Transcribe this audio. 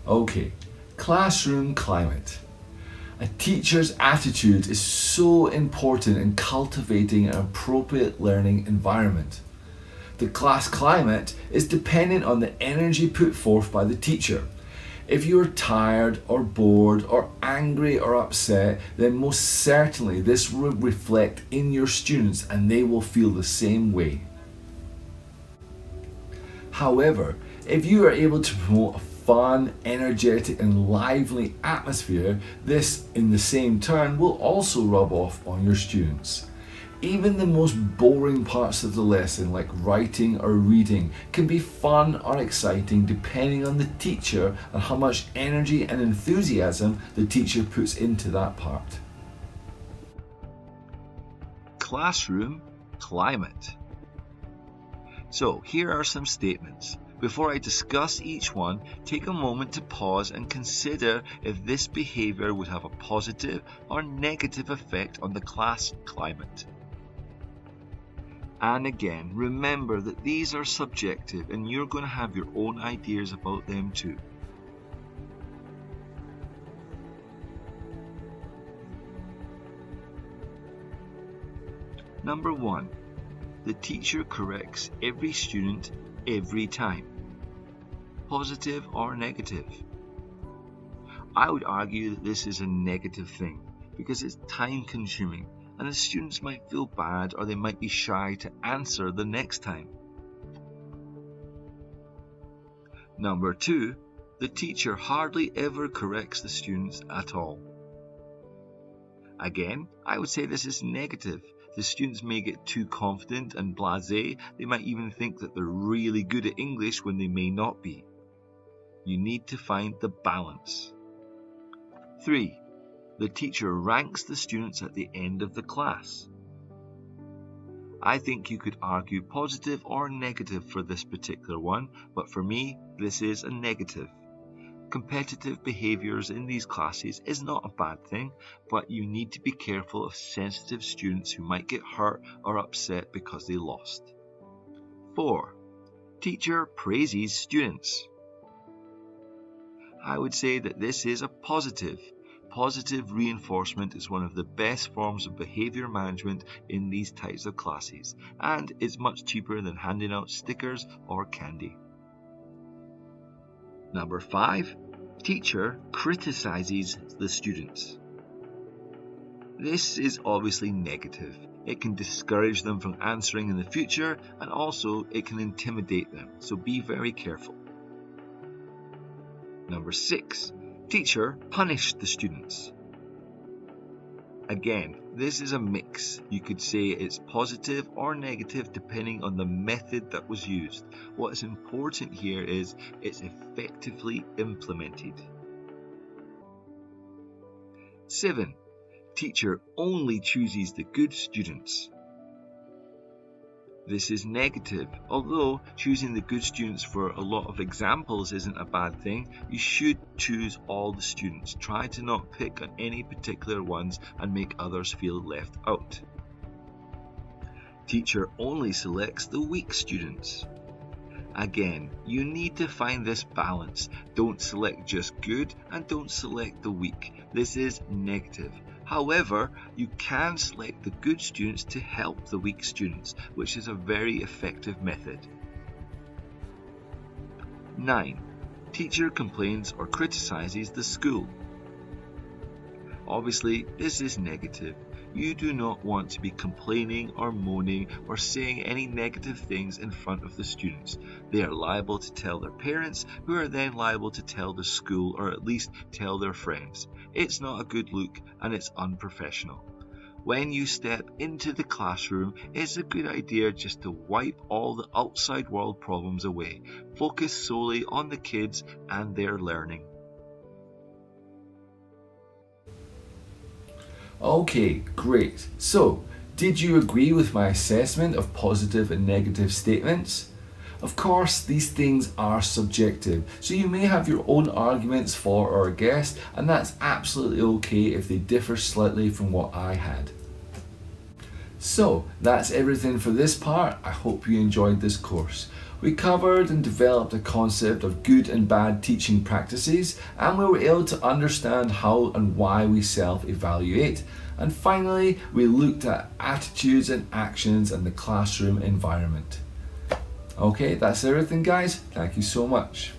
Okay, classroom climate. A teacher's attitude is so important in cultivating an appropriate learning environment. The class climate is dependent on the energy put forth by the teacher. If you're tired or bored or angry or upset, then most certainly this will reflect in your students and they will feel the same way. However, if you are able to promote a fun, energetic and lively atmosphere, this in the same turn will also rub off on your students. Even the most boring parts of the lesson, like writing or reading, can be fun or exciting depending on the teacher and how much energy and enthusiasm the teacher puts into that part. Classroom climate. So here are some statements. Before I discuss each one, take a moment to pause and consider if this behavior would have a positive or negative effect on the class climate. And again, remember that these are subjective and you're going to have your own ideas about them too. Number 1. The teacher corrects every student every time. Positive or negative? I would argue that this is a negative thing because it's time consuming and the students might feel bad or they might be shy to answer the next time. Number 2, the teacher hardly ever corrects the students at all. Again, I would say this is negative. The students may get too confident and blasé. They might even think that they're really good at English when they may not be. You need to find the balance. 3. The teacher ranks the students at the end of the class. I think you could argue positive or negative for this particular one, but for me, this is a negative. Competitive behaviours in these classes is not a bad thing, but you need to be careful of sensitive students who might get hurt or upset because they lost. 4. Teacher praises students. I would say that this is a positive. Positive reinforcement is one of the best forms of behaviour management in these types of classes, and it's much cheaper than handing out stickers or candy. Number 5. Teacher criticizes the students. This is obviously negative. It can discourage them from answering in the future, and also it can intimidate them, so be very careful. Number 6. Teacher punished the students. Again, this is a mix. You could say it's positive or negative depending on the method that was used. What is important here is it's effectively implemented. 7. Teacher only chooses the good students. This is negative. Although choosing the good students for a lot of examples isn't a bad thing, you should choose all the students. Try to not pick on any particular ones and make others feel left out. Teacher only selects the weak students. Again, you need to find this balance. Don't select just good and don't select the weak. This is negative. However, you can select the good students to help the weak students, which is a very effective method. 9. Teacher complains or criticizes the school. Obviously, this is negative. You do not want to be complaining or moaning or saying any negative things in front of the students. They are liable to tell their parents, who are then liable to tell the school or at least tell their friends. It's not a good look and it's unprofessional. When you step into the classroom, it's a good idea just to wipe all the outside world problems away. Focus solely on the kids and their learning. Okay, great. So, did you agree with my assessment of positive and negative statements? Of course, these things are subjective, so you may have your own arguments for or against, and that's absolutely okay if they differ slightly from what I had. So that's everything for this part. I hope you enjoyed this course. We covered and developed the concept of good and bad teaching practices, and we were able to understand how and why we self-evaluate. And finally, we looked at attitudes and actions in the classroom environment. Okay, that's everything guys. Thank you so much.